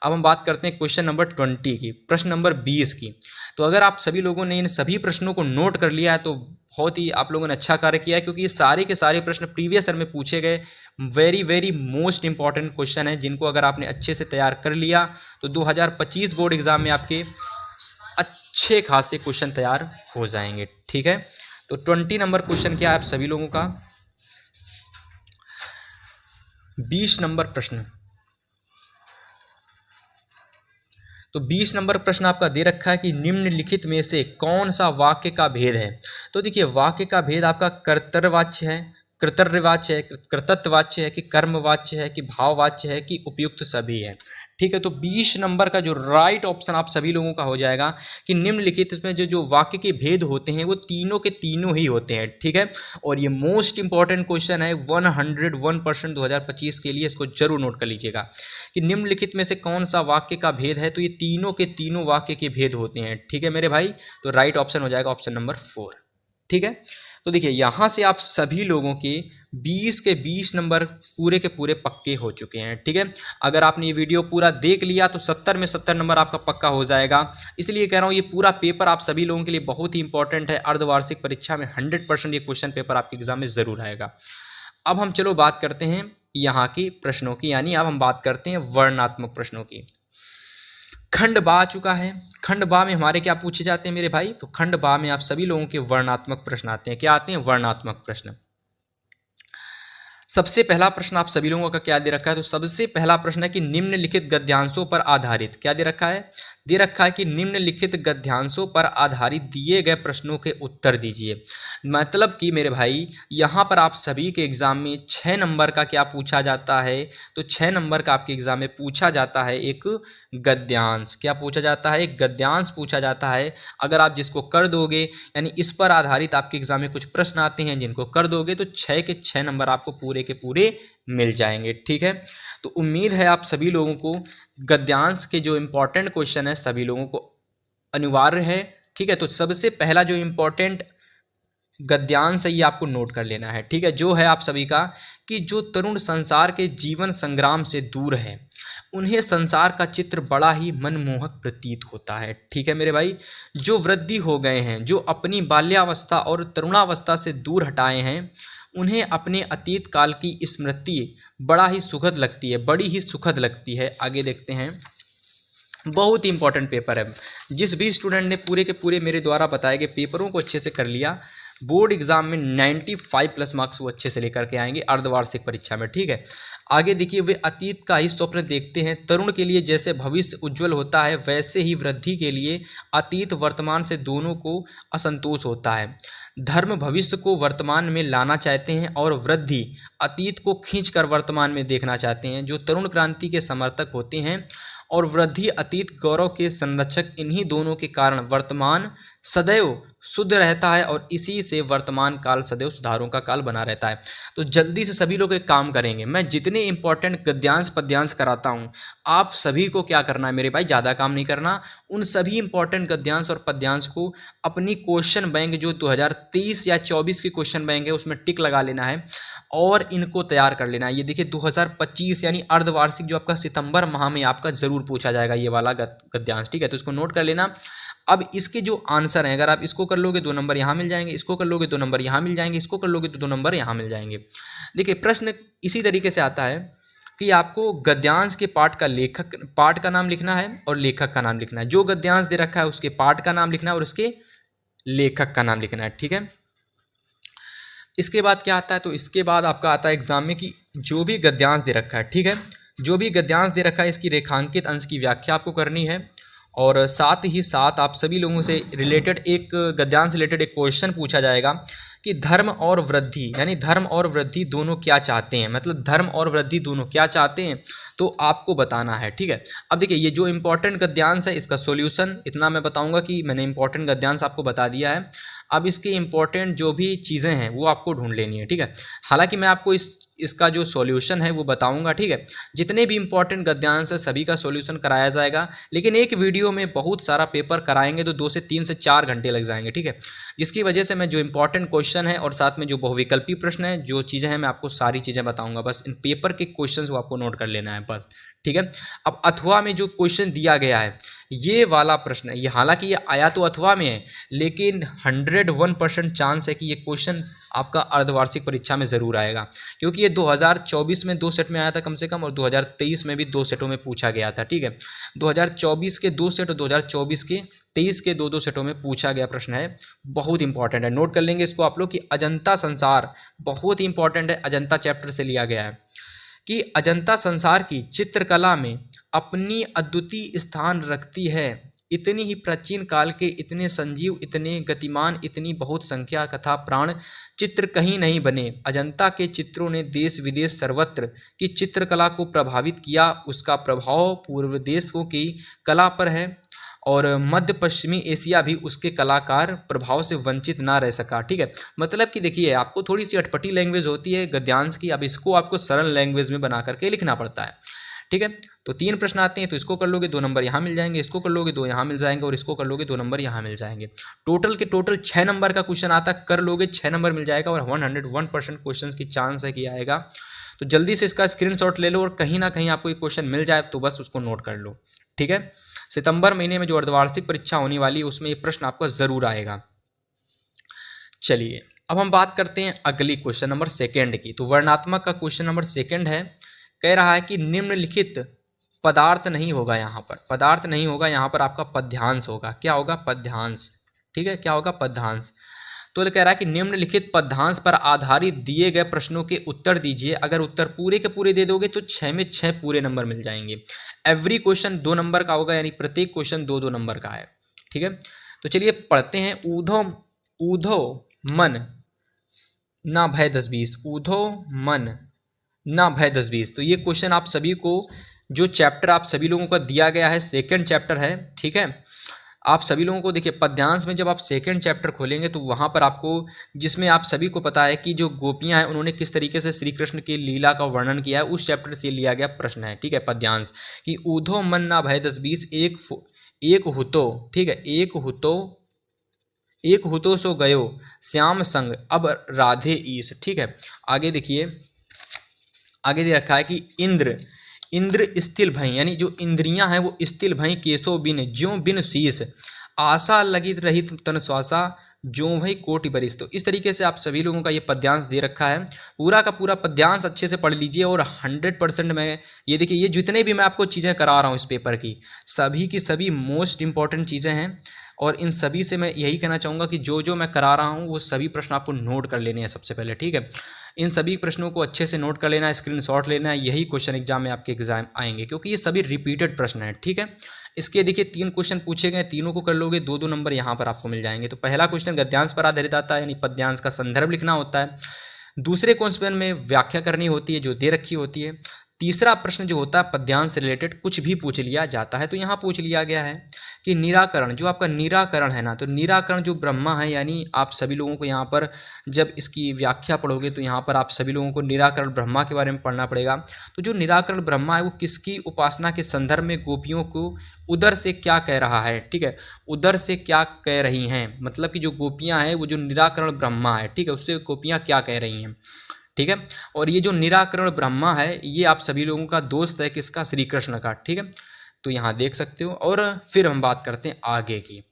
अब हम बात करते हैं क्वेश्चन नंबर 20 की, प्रश्न नंबर 20 की। तो अगर आप सभी लोगों ने इन सभी प्रश्नों को नोट कर लिया है तो बहुत ही आप लोगों ने अच्छा कार्य किया है, क्योंकि ये सारे के सारे प्रश्न प्रीवियस ईयर में पूछे गए very very most important question है, जिनको अगर आपने अच्छे से तैयार कर लिया तो 2025 बोर्ड एग्जाम में आपके अच्छे खासे क्वेश्चन तैयार हो जाएंगे। ठीक है, तो 20 नंबर क्वेश्चन क्या है आप सभी लोगों का, 20 नंबर प्रश्न। तो 20 नंबर प्रश्न आपका दे रखा है कि निम्नलिखित में से कौन सा वाक्य का भेद है। तो देखिए वाक्य का भेद आपका कर्तव्यवाच्य है, कृतर्यवाच्य है, कृतत्ववाच्य है, कि कर्मवाच्य है, कि भाववाच्य है, कि उपयुक्त सभी है। ठीक है, तो 20 नंबर का जो राइट ऑप्शन आप सभी लोगों का हो जाएगा कि निम्नलिखित इसमें जो वाक्य के भेद होते हैं वो तीनों के तीनों ही होते हैं। ठीक है, और ये मोस्ट इंपॉर्टेंट क्वेश्चन है 101% 2025 के लिए, इसको जरूर नोट कर लीजिएगा कि निम्नलिखित में से कौन सा वाक्य का भेद है। तो ये तीनों के तीनों वाक्य के भेद होते हैं। ठीक है मेरे भाई, तो राइट ऑप्शन हो जाएगा ऑप्शन नंबर 4। ठीक है, तो देखिए यहाँ से आप सभी लोगों के 20 के 20 नंबर पूरे के पूरे पक्के हो चुके हैं। ठीक है, अगर आपने ये वीडियो पूरा देख लिया तो 70 में 70 नंबर आपका पक्का हो जाएगा। इसलिए कह रहा हूँ ये पूरा पेपर आप सभी लोगों के लिए बहुत ही इंपॉर्टेंट है। अर्धवार्षिक परीक्षा में 100% ये क्वेश्चन पेपर आपके एग्जाम में ज़रूर आएगा। अब हम चलो बात करते हैं यहाँ की प्रश्नों की, यानी अब हम बात करते हैं वर्णनात्मक प्रश्नों की। खंड बा आ चुका है। खंड बा में हमारे क्या पूछे जाते हैं मेरे भाई, तो खंड बा में आप सभी लोगों के वर्णनात्मक प्रश्न आते हैं। क्या आते हैं, वर्णनात्मक प्रश्न। सबसे पहला प्रश्न आप सभी लोगों का क्या दे रखा है, तो सबसे पहला प्रश्न है कि निम्नलिखित गद्यांशों पर आधारित, क्या दे रखा है, दे रखा है कि निम्नलिखित गद्यांशों पर आधारित दिए गए प्रश्नों के उत्तर दीजिए। मतलब कि मेरे भाई यहाँ पर आप सभी के एग्जाम में 6 नंबर का क्या पूछा जाता है, तो 6 नंबर का आपके एग्जाम में पूछा जाता है एक गद्यांश। क्या पूछा जाता है, एक गद्यांश पूछा जाता है। अगर आप जिसको कर दोगे, यानी इस पर आधारित आपके एग्जाम में कुछ प्रश्न आते हैं जिनको कर दोगे तो 6 के 6 नंबर आपको पूरे के पूरे मिल जाएंगे। ठीक है, तो उम्मीद है आप सभी लोगों को गद्यांश के जो इम्पोर्टेंट क्वेश्चन है सभी लोगों को अनिवार्य है। ठीक है, तो सबसे पहला जो इम्पोर्टेंट गद्यांश है ये आपको नोट कर लेना है। ठीक है, जो है आप सभी का कि जो तरुण संसार के जीवन संग्राम से दूर है उन्हें संसार का चित्र बड़ा ही मनमोहक प्रतीत होता है। ठीक है मेरे भाई, जो वृद्धि हो गए हैं, जो अपनी बाल्यावस्था और तरुणावस्था से दूर हटाए हैं, उन्हें अपने अतीत काल की स्मृति बड़ा ही सुखद लगती है, बड़ी ही सुखद लगती है। आगे देखते हैं, बहुत ही इंपॉर्टेंट पेपर है। जिस भी स्टूडेंट ने पूरे के पूरे मेरे द्वारा बताए गए पेपरों को अच्छे से कर लिया, बोर्ड एग्जाम में 95 प्लस मार्क्स वो अच्छे से लेकर के आएंगे अर्धवार्षिक परीक्षा में, ठीक है। आगे देखिए, वे अतीत का ही स्वप्न देखते हैं। तरुण के लिए जैसे भविष्य उज्जवल होता है, वैसे ही वृद्धि के लिए अतीत वर्तमान से दोनों को असंतोष होता है। धर्म भविष्य को वर्तमान में लाना चाहते हैं और वृद्धि अतीत को खींचकर वर्तमान में देखना चाहते हैं। जो तरुण क्रांति के समर्थक होते हैं और वृद्धि अतीत गौरव के संरक्षक, इन्हीं दोनों के कारण वर्तमान सदैव शुद्ध रहता है और इसी से वर्तमान काल सदैव सुधारों का काल बना रहता है। तो जल्दी से सभी लोग एक काम करेंगे, मैं जितने इंपॉर्टेंट गद्यांश पद्यांश कराता हूँ, आप सभी को क्या करना है मेरे भाई, ज़्यादा काम नहीं करना। उन सभी इंपॉर्टेंट गद्यांश और पद्यांश को अपनी क्वेश्चन बैंक जो 2023 या 24 की क्वेश्चन बैंक है उसमें टिक लगा लेना है और इनको तैयार कर लेना है। ये देखिए 2025 यानी अर्धवार्षिक जो आपका सितंबर माह में आपका जरूर पूछा जाएगा ये वाला गद्यांश, ठीक है। तो इसको नोट कर लेना। अब इसके जो आंसर हैं, अगर आप इसको कर लोगे 2 नंबर यहाँ मिल जाएंगे, इसको कर लोगे 2 नंबर यहाँ मिल जाएंगे, इसको कर लोगे तो 2 नंबर यहाँ मिल जाएंगे। देखिए प्रश्न इसी तरीके से आता है कि आपको गद्यांश के पाठ का नाम लिखना है और लेखक का नाम लिखना है। जो गद्यांश दे रखा है उसके पाठ का नाम लिखना है और उसके लेखक का नाम लिखना है, ठीक है। इसके बाद क्या आता है, तो इसके बाद आपका आता है एग्जाम में कि जो भी गद्यांश दे रखा है, ठीक है, जो भी गद्यांश दे रखा है इसकी रेखांकित अंश की व्याख्या आपको करनी है। और साथ ही साथ आप सभी लोगों से रिलेटेड एक गद्यांश रिलेटेड एक क्वेश्चन पूछा जाएगा कि धर्म और वृद्धि यानी धर्म और वृद्धि दोनों क्या चाहते हैं, मतलब धर्म और वृद्धि दोनों क्या चाहते हैं, तो आपको बताना है, ठीक है। अब देखिए ये जो इंपॉर्टेंट गद्यांश है इसका सॉल्यूशन इतना मैं बताऊंगा कि मैंने इंपॉर्टेंट गद्यांश आपको बता दिया है। अब इसके इंपॉर्टेंट जो भी चीज़ें हैं वो आपको ढूंढ लेनी है, ठीक है। हालांकि मैं आपको इसका जो सॉल्यूशन है वो बताऊंगा, ठीक है। जितने भी इंपॉर्टेंट गद्यांश है सभी का सॉल्यूशन कराया जाएगा, लेकिन एक वीडियो में बहुत सारा पेपर कराएंगे तो 2 से 3 से 4 घंटे लग जाएंगे, ठीक है। जिसकी वजह से मैं जो इंपॉर्टेंट क्वेश्चन है और साथ में जो बहुविकल्पी प्रश्न है, जो चीज़ें हैं, मैं आपको सारी चीज़ें बताऊंगा। बस इन पेपर के क्वेश्चन को आपको नोट कर लेना है बस, ठीक है। अब अथवा में जो क्वेश्चन दिया गया है ये वाला प्रश्न है, ये हालांकि ये आया तो अथवा में है, लेकिन 101% चांस है कि ये क्वेश्चन आपका अर्धवार्षिक परीक्षा में ज़रूर आएगा, क्योंकि ये 2024 में 2 सेट में आया था कम से कम, और 2023 में भी 2 सेटों में पूछा गया था, ठीक है। 2024 के 2 सेट और 2024 के 23 के 2 सेटों में पूछा गया प्रश्न है, बहुत इंपॉर्टेंट है। नोट कर लेंगे इसको आप लोग कि अजंता संसार बहुत ही इंपॉर्टेंट है, अजंता चैप्टर से लिया गया है कि अजंता संसार की चित्रकला में अपनी अद्वितीय स्थान रखती है। इतनी ही प्राचीन काल के, इतने संजीव, इतने गतिमान, इतनी बहुत संख्या कथा प्राण चित्र कहीं नहीं बने। अजंता के चित्रों ने देश विदेश सर्वत्र की चित्रकला को प्रभावित किया। उसका प्रभाव पूर्व देशों की कला पर है और मध्य पश्चिमी एशिया भी उसके कलाकार प्रभाव से वंचित ना रह सका, ठीक है। मतलब कि देखिए आपको थोड़ी सी अटपटी लैंग्वेज होती है गद्यांश की, अब इसको आपको सरल लैंग्वेज में बना करके लिखना पड़ता है, ठीक है। तो 3 प्रश्न आते हैं, तो इसको कर लोगे 2 नंबर यहाँ मिल जाएंगे, इसको कर लोगे 2 यहाँ मिल जाएंगे और इसको कर लोगे 2 नंबर यहाँ मिल जाएंगे। टोटल 6 नंबर का क्वेश्चन आता, कर लोगे 6 नंबर मिल जाएगा और 101% क्वेश्चन की चांस है कि आएगा। तो जल्दी से इसका स्क्रीनशॉट ले लो और कहीं ना कहीं आपको ये क्वेश्चन मिल जाए तो बस उसको नोट कर लो, ठीक है। सितंबर महीने में जो अर्धवार्षिक परीक्षा होने वाली है उसमें ये प्रश्न आपका जरूर आएगा। चलिए अब हम बात करते हैं अगली क्वेश्चन नंबर 2 की। तो वर्णात्मक का क्वेश्चन नंबर 2 है, कह रहा है कि निम्नलिखित पदार्थ नहीं होगा, यहाँ पर पदार्थ नहीं होगा, यहाँ पर आपका पद्यांश होगा। क्या होगा? पद्यांश, ठीक है। क्या होगा? पद्यांश। तो कह रहा है कि निम्नलिखित पद्यांश पर आधारित दिए गए प्रश्नों के उत्तर दीजिए। अगर उत्तर पूरे के पूरे दे दोगे तो 6 में 6 पूरे नंबर मिल जाएंगे। एवरी क्वेश्चन 2 नंबर का होगा, यानी प्रत्येक क्वेश्चन 2-2 नंबर का है, ठीक है। तो चलिए पढ़ते हैं। ऊधो मन ना भय 10-20, ऊधो मन ना भय 10-20। तो ये क्वेश्चन आप सभी को, जो चैप्टर आप सभी लोगों का दिया गया है 2nd चैप्टर है, ठीक है। आप सभी लोगों को देखिए पद्यांश में जब आप 2nd चैप्टर खोलेंगे तो वहाँ पर आपको, जिसमें आप सभी को पता है कि जो गोपियाँ हैं उन्होंने किस तरीके से श्री कृष्ण की लीला का वर्णन किया है, उस चैप्टर से लिया गया प्रश्न है, ठीक है। पद्यांश कि ऊधो मन ना भय 10-20 एक हुतो, ठीक है, एक हुतो सो गयो श्याम संग अब राधे ईश, ठीक है। आगे देखिए, आगे दे रखा है कि इंद्र स्थिल भई, यानी जो इंद्रियां हैं वो स्थिल भई, केशव बिन ज्यों बिन शीश, आशा लगित रहित तन श्वासा, जो वही कोटि बरिस। तो इस तरीके से आप सभी लोगों का ये पद्यांश दे रखा है, पूरा का पूरा पद्यांश अच्छे से पढ़ लीजिए। और 100% मैं ये देखिए, ये जितने भी मैं आपको चीज़ें करा रहा हूँ इस पेपर की सभी मोस्ट इंपॉर्टेंट चीज़ें हैं। और इन सभी से मैं यही कहना चाहूँगा कि जो जो मैं करा रहा हूँ वो सभी प्रश्न आपको नोट कर लेने हैं सबसे पहले, ठीक है। इन सभी प्रश्नों को अच्छे से नोट कर लेना है, स्क्रीनशॉट लेना है, यही क्वेश्चन एग्जाम में आपके एग्जाम आएंगे, क्योंकि ये सभी रिपीटेड प्रश्न हैं, ठीक है। इसके देखिए 3 क्वेश्चन पूछे गए, तीनों को कर लोगे 2-2 नंबर यहाँ पर आपको मिल जाएंगे। तो पहला क्वेश्चन गद्यांश पर आधारित आता है, यानी पद्यांश का संदर्भ लिखना होता है। दूसरे क्वेश्चन में व्याख्या करनी होती है जो दे रखी होती है। तीसरा प्रश्न जो होता है पद्यांश से रिलेटेड कुछ भी पूछ लिया जाता है। तो यहाँ पूछ लिया गया है कि निराकरण, जो आपका निराकरण है ना, तो निराकरण जो ब्रह्मा है, यानी आप सभी लोगों को यहाँ पर जब इसकी व्याख्या पढ़ोगे तो यहाँ पर आप सभी लोगों को निराकरण ब्रह्मा के बारे में पढ़ना पड़ेगा। तो जो निराकरण ब्रह्मा है वो किसकी उपासना के संदर्भ में गोपियों को उदर से क्या कह रहा है, ठीक है, उदर से क्या कह रही हैं, मतलब कि जो गोपियाँ हैं वो जो निराकरण ब्रह्मा है, ठीक है, उससे गोपियाँ क्या कह रही हैं, ठीक है। और ये जो निराकरण ब्रह्मा है ये आप सभी लोगों का दोस्त है, किसका, श्री कृष्ण का, ठीक है। तो यहाँ देख सकते हो। और फिर हम बात करते हैं आगे की।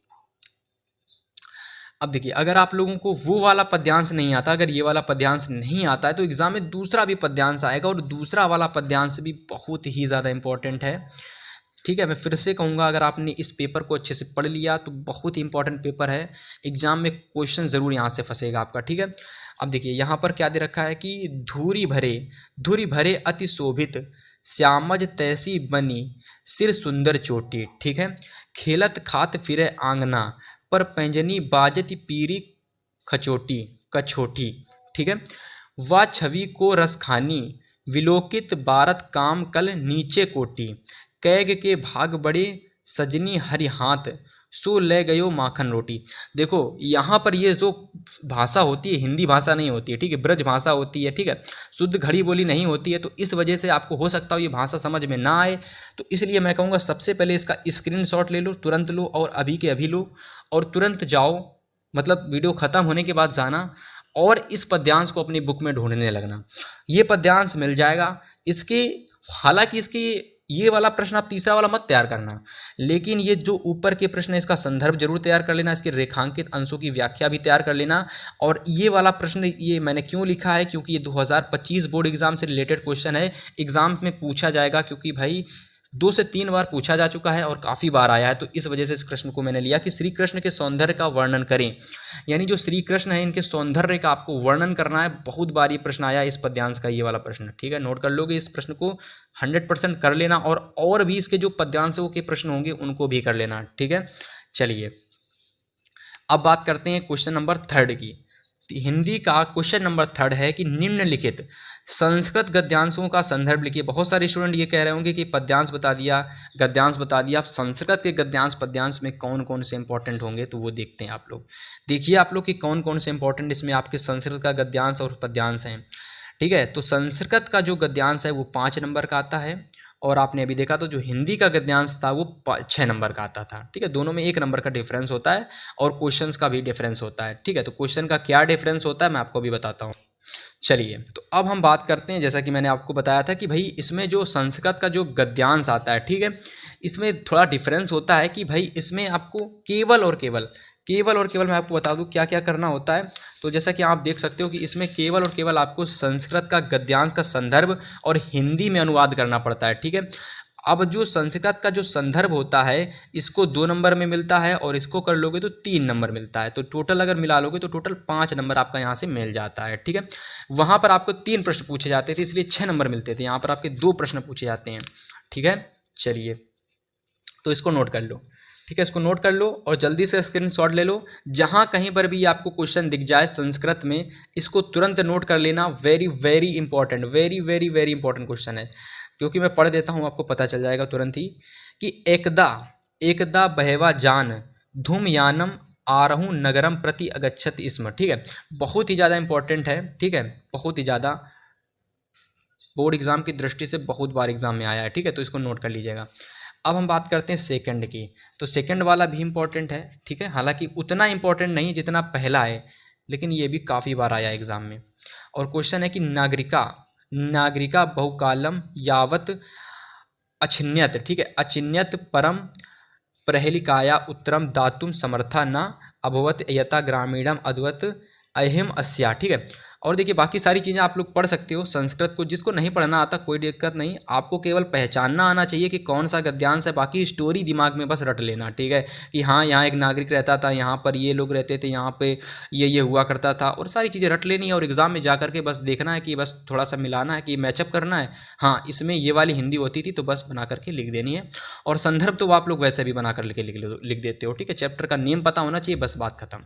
अब देखिए, अगर आप लोगों को वो वाला पद्यांश नहीं आता, अगर ये वाला पद्यांश नहीं आता है तो एग्जाम में दूसरा भी पद्यांश आएगा, और दूसरा वाला पद्यांश भी बहुत ही ज़्यादा इंपॉर्टेंट है, ठीक है। मैं फिर से कहूँगा, अगर आपने इस पेपर को अच्छे से पढ़ लिया तो बहुत ही इंपॉर्टेंट पेपर है, एग्जाम में क्वेश्चन ज़रूर यहाँ से फंसेगा आपका, ठीक है। अब देखिए यहाँ पर क्या दे रखा है कि धूरी भरे अति शोभित, श्यामज तैसी बनी सिर सुंदर चोटी, ठीक है। खेलत खात फिरे आंगना, पर पैंजनी बाजती पीरी कछोटी, ठीक है। वा छवि को रस खानी, विलोकित बारत काम कल नीचे कोटी, कैग के भाग बड़े सजनी हरि हाथ, सो ले गयो माखन रोटी। देखो यहाँ पर ये जो भाषा होती है हिंदी भाषा नहीं होती है, ठीक है, ब्रज भाषा होती है, ठीक है, शुद्ध घड़ी बोली नहीं होती है। तो इस वजह से आपको हो सकता हो ये भाषा समझ में ना आए, तो इसलिए मैं कहूँगा सबसे पहले इसका स्क्रीनशॉट ले लो, तुरंत लो, और अभी के अभी लो, और तुरंत जाओ, मतलब वीडियो ख़त्म होने के बाद जाना और इस पद्यांश को अपनी बुक में ढूंढने लगना। ये पद्यांश मिल जाएगा। इसके हालांकि इसकी ये वाला प्रश्न आप तीसरा वाला मत तैयार करना, लेकिन ये जो ऊपर के प्रश्न है इसका संदर्भ जरूर तैयार कर लेना, इसके रेखांकित अंशों की व्याख्या भी तैयार कर लेना। और ये वाला प्रश्न ये मैंने क्यों लिखा है, क्योंकि ये 2025 बोर्ड एग्जाम से रिलेटेड क्वेश्चन है, एग्जाम में पूछा जाएगा, क्योंकि भाई 2 से 3 बार पूछा जा चुका है और काफ़ी बार आया है। तो इस वजह से इस प्रश्न को मैंने लिया कि श्री कृष्ण के सौंदर्य का वर्णन करें, यानी जो श्री कृष्ण है इनके सौंदर्य का आपको वर्णन करना है। बहुत बार ये प्रश्न आया इस पद्यांश का, ये वाला प्रश्न, ठीक है, नोट कर लोगे इस प्रश्न को 100% कर लेना, और भी इसके जो पद्यांशों के प्रश्न होंगे उनको भी कर लेना, ठीक है। चलिए अब बात करते हैं क्वेश्चन नंबर 3 की। हिंदी का क्वेश्चन नंबर 3 है कि निम्नलिखित संस्कृत गद्यांशों का संदर्भ लिखिए। बहुत सारे स्टूडेंट ये कह रहे होंगे कि पद्यांश बता दिया, गद्यांश बता दिया, आप संस्कृत के गद्यांश पद्यांश में कौन कौन से इंपॉर्टेंट होंगे, तो वो देखते हैं आप लोग। देखिए आप लोग कि कौन कौन से इंपॉर्टेंट इसमें आपके संस्कृत का गद्यांश और पद्यांश हैं, ठीक है। तो संस्कृत का जो गद्यांश है वो 5 नंबर का आता है, और आपने अभी देखा तो जो हिंदी का गद्यांश था वो 6 नंबर का आता था, ठीक है। दोनों में 1 नंबर का डिफरेंस होता है, और क्वेश्चंस का भी डिफरेंस होता है, ठीक है। तो क्वेश्चन का क्या डिफरेंस होता है मैं आपको अभी बताता हूँ। चलिए तो अब हम बात करते हैं, जैसा कि मैंने आपको बताया था कि भाई इसमें जो संस्कृत का जो गद्यांश आता है, ठीक है, इसमें थोड़ा डिफरेंस होता है कि भाई इसमें आपको केवल और केवल मैं आपको बता दूं क्या क्या करना होता है। तो जैसा कि आप देख सकते हो कि इसमें केवल और केवल आपको संस्कृत का गद्यांश का संदर्भ और हिंदी में अनुवाद करना पड़ता है, ठीक है। अब जो संस्कृत का जो संदर्भ होता है इसको 2 नंबर में मिलता है, और इसको कर लोगे तो 3 नंबर मिलता है। तो टोटल अगर मिला लोगे तो टोटल 5 नंबर आपका यहाँ से मिल जाता है, ठीक है। वहाँ पर आपको 3 प्रश्न पूछे जाते थे, इसलिए 6 नंबर मिलते थे। यहाँ पर आपके 2 प्रश्न पूछे जाते हैं, ठीक है। चलिए तो इसको नोट कर लो, ठीक है, इसको नोट कर लो और जल्दी से स्क्रीनशॉट ले लो। जहाँ कहीं पर भी आपको क्वेश्चन दिख जाए संस्कृत में, इसको तुरंत नोट कर लेना। Very very important, very very very important question है, क्योंकि मैं पढ़ देता हूँ आपको पता चल जाएगा तुरंत ही कि एकदा बहवा जान धूम यानम आरहूँ नगरम प्रति अगच्छत स्म, ठीक है। बहुत ही ज़्यादा इंपॉर्टेंट है, ठीक है, बहुत ही ज़्यादा बोर्ड एग्जाम की दृष्टि से बहुत बार एग्जाम में आया है, ठीक है। तो इसको नोट कर लीजिएगा। अब हम बात करते हैं सेकंड की। तो सेकंड वाला भी इंपॉर्टेंट है, ठीक है, हालांकि उतना इंपॉर्टेंट नहीं जितना पहला है, लेकिन ये भी काफ़ी बार आया एग्जाम में। और क्वेश्चन है कि नागरिका बहुकालम यावत अचिन्यत, ठीक है, अचिन्यत परम प्रहेलिकाया उत्तरम दातुम समर्था न अभवत यथा ग्रामीणम अद्वत अहिम अस्या, ठीक है। और देखिए बाकी सारी चीज़ें आप लोग पढ़ सकते हो संस्कृत को, जिसको नहीं पढ़ना आता कोई दिक्कत नहीं, आपको केवल पहचानना आना चाहिए कि कौन सा गद्यांश है, बाकी स्टोरी दिमाग में बस रट लेना, ठीक है, कि हाँ यहाँ एक नागरिक रहता था, यहाँ पर ये लोग रहते थे, यहाँ पे ये हुआ करता था, और सारी चीज़ें रट लेनी है और एग्जाम में जा करके बस देखना है कि बस थोड़ा सा मिलाना है कि मैचअप करना है, हाँ इसमें ये वाली हिंदी होती थी तो बस बना करके लिख देनी है। और संदर्भ तो आप लोग वैसे भी बना कर लिख देते हो, ठीक है, चैप्टर का नेम पता होना चाहिए, बस बात खत्म।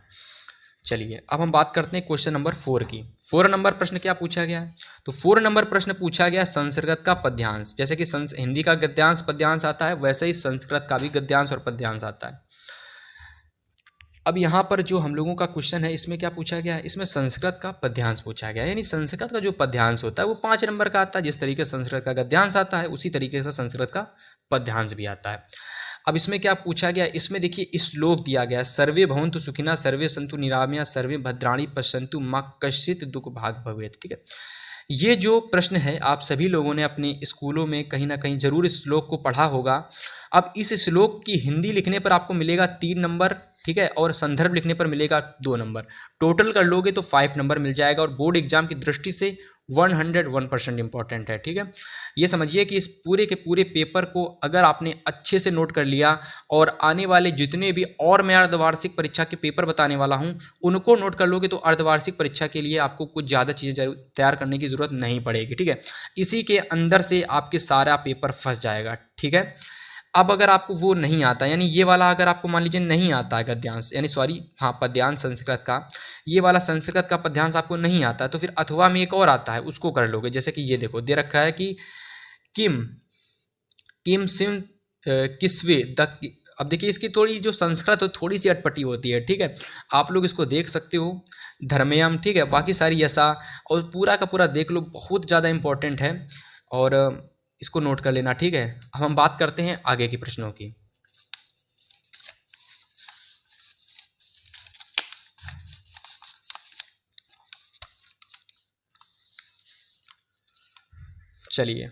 चलिए अब हम बात करते हैं क्वेश्चन नंबर 4 की। 4 नंबर प्रश्न क्या पूछा गया है, तो 4 नंबर प्रश्न पूछा गया संस्कृत का पद्यांश। जैसे कि हिंदी का गद्यांश पद्यांश आता है, वैसे ही संस्कृत का भी गद्यांश और पद्यांश आता है। अब यहाँ पर जो हम लोगों का क्वेश्चन है इसमें क्या पूछा गया है, इसमें संस्कृत का पद्यांश पूछा गया है, यानी संस्कृत का जो पद्यांश होता है वो 5 नंबर का आता है। जिस तरीके से संस्कृत का गद्यांश आता है उसी तरीके से संस्कृत का पद्यांश भी आता है। अब इसमें क्या पूछा गया, इसमें देखिए श्लोक दिया गया है, सर्वे भवन्तु सुखिनः सर्वे सन्तु निरामया सर्वे भद्राणि पश्यन्तु मा कश्चित् दुःख भाग् भवेत्, ठीक है। ये जो प्रश्न है आप सभी लोगों ने अपने स्कूलों में कहीं ना कहीं जरूर इस श्लोक को पढ़ा होगा। अब इस श्लोक की हिंदी लिखने पर आपको मिलेगा 3 नंबर, ठीक है, और संदर्भ लिखने पर मिलेगा 2 नंबर, टोटल कर लोगे तो 5 नंबर मिल जाएगा, और बोर्ड एग्जाम की दृष्टि से 101% इंपॉर्टेंट है, ठीक है। ये समझिए कि इस पूरे के पूरे पेपर को अगर आपने अच्छे से नोट कर लिया और आने वाले जितने भी और मैं अर्धवार्षिक परीक्षा के पेपर बताने वाला हूं उनको नोट कर लोगे तो अर्धवार्षिक परीक्षा के लिए आपको कुछ ज़्यादा चीज़ें तैयार करने की ज़रूरत नहीं पड़ेगी, ठीक है। इसी के अंदर से आपके सारा पेपर फंस जाएगा, ठीक है। अब अगर आपको वो नहीं आता, यानी ये वाला अगर आपको मान लीजिए नहीं आता है गद्यांश, यानी सॉरी हाँ पद्यांश संस्कृत का, ये वाला संस्कृत का पद्यांश आपको नहीं आता तो फिर अथवा में एक और आता है उसको कर लोगे। जैसे कि ये देखो दे रखा है कि किम सिम किस्वे द, अब देखिए इसकी थोड़ी जो संस्कृत हो थोड़ी सी अटपटी होती है, ठीक है, आप लोग इसको देख सकते हो, धर्मयम, ठीक है, बाकी सारी यशा और पूरा का पूरा देख लो, बहुत ज़्यादा इंपॉर्टेंट है और इसको नोट कर लेना, ठीक है। अब हम बात करते हैं आगे के प्रश्नों की। चलिए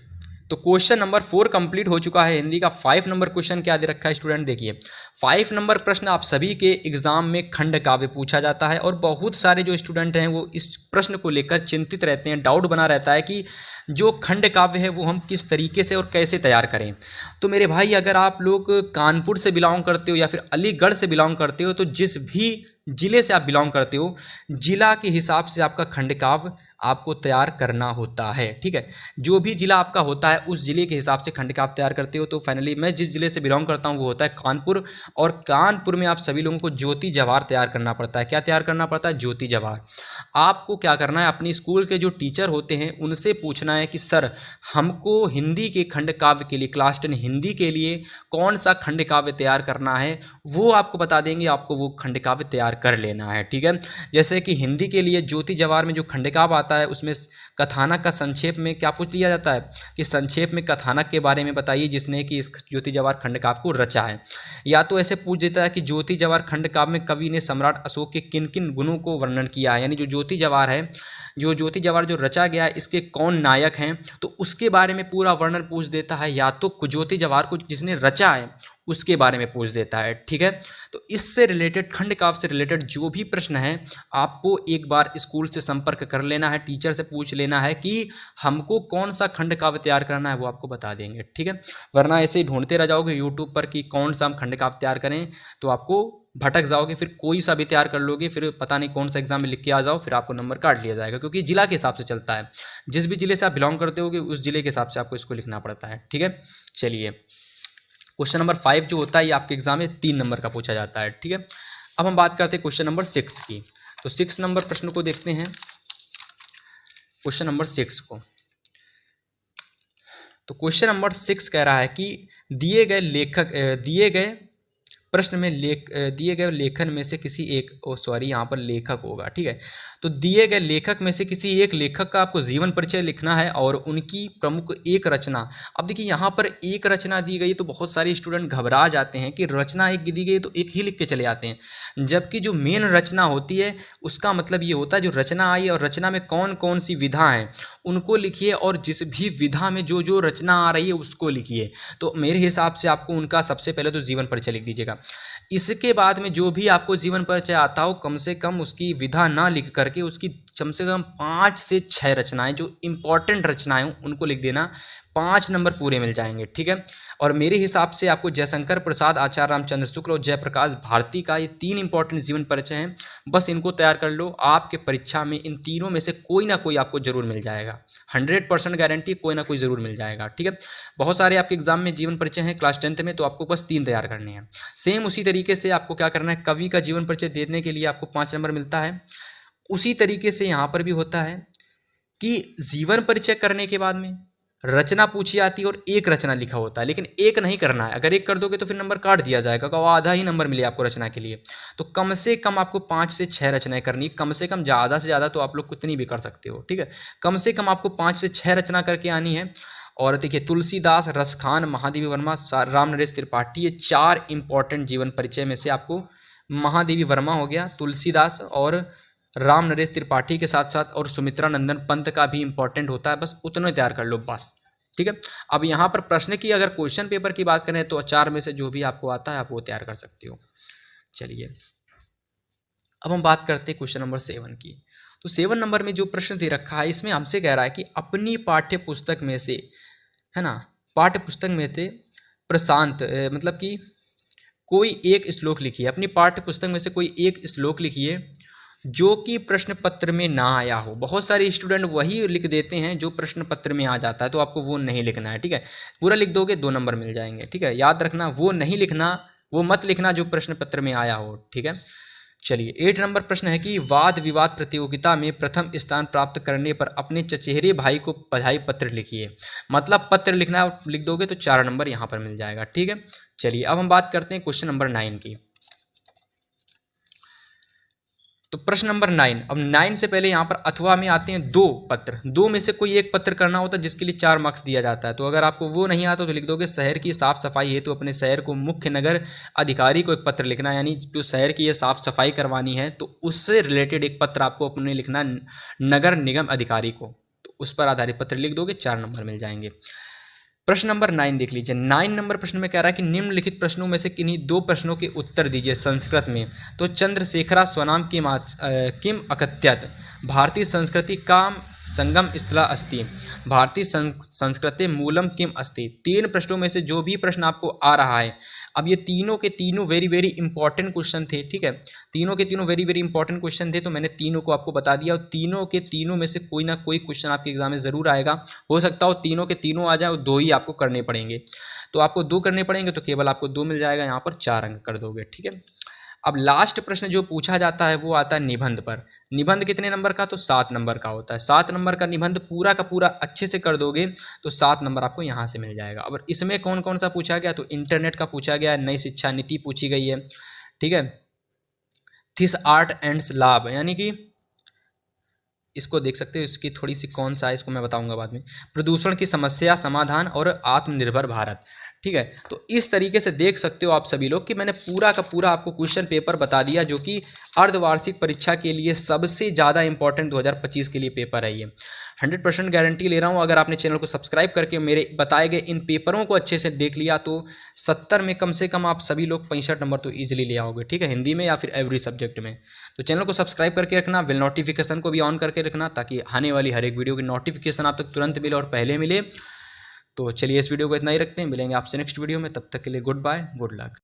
तो क्वेश्चन नंबर 4 कंप्लीट हो चुका है। हिंदी का 5 नंबर क्वेश्चन क्या दे रखा है स्टूडेंट, देखिए 5 नंबर प्रश्न आप सभी के एग्जाम में खंड काव्य पूछा जाता है और बहुत सारे जो स्टूडेंट हैं वो इस प्रश्न को लेकर चिंतित रहते हैं, डाउट बना रहता है कि जो खंड काव्य है वो हम किस तरीके से और कैसे तैयार करें। तो मेरे भाई अगर आप लोग कानपुर से बिलोंग करते हो या फिर अलीगढ़ से बिलोंग करते हो तो जिस भी जिले से आप बिलोंग करते हो जिला के हिसाब से आपका खंड काव्य आपको तैयार करना होता है, ठीक है। जो भी जिला आपका होता है उस जिले के हिसाब से खंड काव्य तैयार करते हो। तो फाइनली मैं जिस जिले से बिलोंग करता हूँ वो होता है कानपुर, और कानपुर में आप सभी लोगों को ज्योति जवाहर तैयार करना पड़ता है। क्या तैयार करना पड़ता है? ज्योति जवाहर। आपको क्या करना है, अपनी स्कूल के जो टीचर होते हैं उनसे पूछना है कि सर हमको हिंदी के खंड काव्य के लिए क्लास 10 हिंदी के लिए कौन सा खंड काव्य तैयार करना है, वो आपको बता देंगे, आपको वो खंड काव्य तैयार कर लेना है, ठीक है। जैसे कि हिंदी के लिए ज्योति जवाहर में जो खंड काव्य आता है उसमें कथानक का संक्षेप में क्या पूछ दिया जाता है कि संक्षेप में कथानक के बारे में बताइए जिसने कि इस ज्योति जवाहर खंड काव्य को रचा है। या तो ऐसे पूछ देता है कि ज्योति जवाहर खंड काव्य में कवि ने सम्राट अशोक के किन किन गुणों को वर्णन किया है, यानी जो ज्योति जवाहर है, जो ज्योति जवाहर जो रचा गया है इसके कौन नायक हैं, तो उसके बारे में पूरा वर्णन पूछ देता है। या तो ज्योति जवाहर को जिसने रचा है उसके बारे में पूछ देता है, ठीक है। तो इससे रिलेटेड खंड काव्य से रिलेटेड जो भी प्रश्न है आपको एक बार स्कूल से संपर्क कर लेना है, टीचर से पूछ लेना है कि हमको कौन सा खंड काव्य तैयार करना है, वो आपको बता देंगे, ठीक है। वरना ऐसे ही ढूंढते रह जाओगे यूट्यूब पर कि कौन सा हम खंड काव्य तैयार करें तो आपको भटक जाओगे, फिर कोई सा भी तैयार कर लोगे, फिर पता नहीं कौन सा एग्जाम में लिख के आ जाओ, फिर आपको नंबर काट लिया जाएगा, क्योंकि जिला के हिसाब से चलता है। जिस भी जिले से आप बिलोंग करते होगे उस जिले के हिसाब से आपको इसको लिखना पड़ता है, ठीक है। चलिए क्वेश्चन नंबर 5 जो होता है ये आपके एग्जाम में 3 नंबर का पूछा जाता है, ठीक है। अब हम बात करते हैं क्वेश्चन नंबर 6 की। तो 6 नंबर प्रश्न को देखते हैं, क्वेश्चन नंबर 6 को। तो क्वेश्चन नंबर 6 कह रहा है कि दिए गए प्रश्न में दिए गए लेखन में से किसी एक यहाँ पर लेखक होगा, ठीक है। तो दिए गए लेखक में से किसी एक लेखक का आपको जीवन परिचय लिखना है और उनकी प्रमुख एक रचना। अब देखिए यहाँ पर एक रचना दी गई तो बहुत सारे स्टूडेंट घबरा जाते हैं कि रचना एक दी गई तो एक ही लिख के चले आते हैं, जबकि जो मेन रचना होती है उसका मतलब ये होता है जो रचना आई और रचना में कौन कौन सी विधा हैं उनको लिखिए, और जिस भी विधा में जो जो रचना आ रही है उसको लिखिए। तो मेरे हिसाब से आपको उनका सबसे पहले तो जीवन परिचय लिख दीजिएगा। इसके बाद में जो भी आपको जीवन परिचय आता हो कम से कम उसकी विधा ना लिख करके उसकी कम से कम 5 से 6 रचनाएं जो इंपॉर्टेंट रचनाएं हों उनको लिख देना, 5 नंबर पूरे मिल जाएंगे, ठीक है। और मेरे हिसाब से आपको जयशंकर प्रसाद, आचार्य रामचंद्र शुक्ल और जयप्रकाश भारती का ये 3 इंपॉर्टेंट जीवन परिचय हैं, बस इनको तैयार कर लो। आपके परीक्षा में इन तीनों में से कोई ना कोई आपको जरूर मिल जाएगा, 100% गारंटी, कोई ना कोई जरूर मिल जाएगा, ठीक है। बहुत सारे आपके एग्जाम में जीवन परिचय हैं क्लास 10th में, तो आपको बस 3 तैयार करने हैं। सेम उसी तरीके से आपको क्या करना है, कवि का जीवन परिचय देने के लिए आपको 5 नंबर मिलता है। उसी तरीके से यहाँ पर भी होता है कि जीवन परिचय करने के बाद में रचना पूछी आती है और एक रचना लिखा होता है, लेकिन एक नहीं करना है। अगर एक कर दोगे तो फिर नंबर काट दिया जाएगा, तो आधा ही नंबर मिले आपको रचना के लिए। तो कम से कम आपको 5 से 6 रचनाएं करनी, कम से कम, ज़्यादा से ज़्यादा तो आप लोग कितनी भी कर सकते हो, ठीक है। कम से कम आपको 5 से 6 रचना करके आनी है। और देखिए, तुलसीदास, रसखान, महादेवी वर्मा, राम नरेश त्रिपाठी, ये 4 इंपॉर्टेंट जीवन परिचय में से आपको महादेवी वर्मा हो गया, तुलसीदास और राम नरेश त्रिपाठी के साथ साथ और सुमित्रा नंदन पंत का भी इंपॉर्टेंट होता है, बस उतना तैयार कर लो बस, ठीक है। अब यहाँ पर प्रश्न की अगर क्वेश्चन पेपर की बात करें तो 4 में से जो भी आपको आता है आप वो तैयार कर सकते हो। चलिए अब हम बात करते हैं क्वेश्चन नंबर 7 की। तो 7 नंबर में जो प्रश्न दे रखा है इसमें हमसे कह रहा है कि अपनी पाठ्य पुस्तक में से, है ना, पाठ्य पुस्तक में से प्रशांत मतलब कि कोई एक श्लोक लिखिए, अपनी पाठ्य पुस्तक में से कोई एक श्लोक लिखिए जो कि प्रश्न पत्र में ना आया हो। बहुत सारे स्टूडेंट वही लिख देते हैं जो प्रश्न पत्र में आ जाता है, तो आपको वो नहीं लिखना है, ठीक है। पूरा लिख दोगे 2 नंबर मिल जाएंगे, ठीक है। याद रखना, वो नहीं लिखना, वो मत लिखना जो प्रश्न पत्र में आया हो, ठीक है। चलिए 8 नंबर प्रश्न है कि वाद विवाद प्रतियोगिता में प्रथम स्थान प्राप्त करने पर अपने चचेरे भाई को बधाई पत्र लिखिए। मतलब पत्र लिखना, लिख दोगे तो 4 नंबर यहाँ पर मिल जाएगा, ठीक है। चलिए अब हम बात करते हैं क्वेश्चन नंबर 9 की। तो प्रश्न नंबर 9, अब 9 से पहले यहाँ पर अथवा में आते हैं 2 पत्र, 2 में से कोई एक पत्र करना होता है जिसके लिए 4 मार्क्स दिया जाता है। तो अगर आपको वो नहीं आता तो लिख दोगे शहर की साफ सफाई हेतु अपने शहर को मुख्य नगर अधिकारी को एक पत्र लिखना, यानी जो शहर की ये साफ सफाई करवानी है तो उससे रिलेटेड एक पत्र आपको अपने लिखना नगर निगम अधिकारी को, तो उस पर आधारित पत्र लिख दोगे, 4 नंबर मिल जाएंगे। प्रश्न नंबर 9 देख लीजिए। 9 नंबर प्रश्न में कह रहा है कि निम्नलिखित प्रश्नों में से किन्हीं 2 प्रश्नों के उत्तर दीजिए संस्कृत में। तो चंद्रशेखरा स्वनाम किम अकथयत, भारतीय संस्कृति का संगम स्थला अस्ति, भारतीय संस्कृति मूलम किम अस्ति। 3 प्रश्नों में से जो भी प्रश्न आपको आ रहा है, अब ये तीनों के तीनों वेरी वेरी इंपॉर्टेंट क्वेश्चन थे, ठीक है। तीनों के तीनों वेरी वेरी इंपॉर्टेंट क्वेश्चन थे, तो मैंने तीनों को आपको बता दिया। और तीनों के तीनों में से कोई ना कोई क्वेश्चन आपके एग्जाम में ज़रूर आएगा। हो सकता हो तीनों के तीनों आ जाए और 2 ही आपको करने पड़ेंगे। तो आपको 2 करने पड़ेंगे तो केवल आपको 2 मिल जाएगा, यहाँ पर 4 अंक कर दोगे, ठीक है। अब लास्ट प्रश्न जो पूछा जाता है वो आता है निबंध पर। निबंध कितने नंबर का, तो 7 नंबर का होता है। 7 नंबर का निबंध पूरा का पूरा अच्छे से कर दोगे तो 7 नंबर आपको यहाँ से मिल जाएगा। अब इसमें कौन कौन सा पूछा गया, तो इंटरनेट का पूछा गया है, नई शिक्षा नीति पूछी गई है, ठीक है। थिस आर्ट एंड्स लाभ, यानी कि इसको देख सकते हो, इसकी थोड़ी सी कौन सा है इसको मैं बताऊंगा बाद में। प्रदूषण की समस्या समाधान और आत्मनिर्भर भारत, ठीक है। तो इस तरीके से देख सकते हो आप सभी लोग कि मैंने पूरा का पूरा आपको क्वेश्चन पेपर बता दिया, जो कि अर्धवार्षिक परीक्षा के लिए सबसे ज़्यादा इंपॉर्टेंट 2025 के लिए पेपर है ये। 100% गारंटी ले रहा हूँ। अगर आपने चैनल को सब्सक्राइब करके मेरे बताए गए इन पेपरों को अच्छे से देख लिया तो 70 में कम से कम आप सभी लोग 65 नंबर तो ईजिली ले आओगे, ठीक है, हिंदी में या फिर एवरी सब्जेक्ट में। तो चैनल को सब्सक्राइब करके रखना, बेल नोटिफिकेशन को भी ऑन करके रखना, ताकि आने वाली हर एक वीडियो की नोटिफिकेशन आप तक तुरंत मिले और पहले मिले। तो चलिए इस वीडियो को इतना ही रखते हैं, मिलेंगे आपसे नेक्स्ट वीडियो में, तब तक के लिए गुड बाय, गुड लक।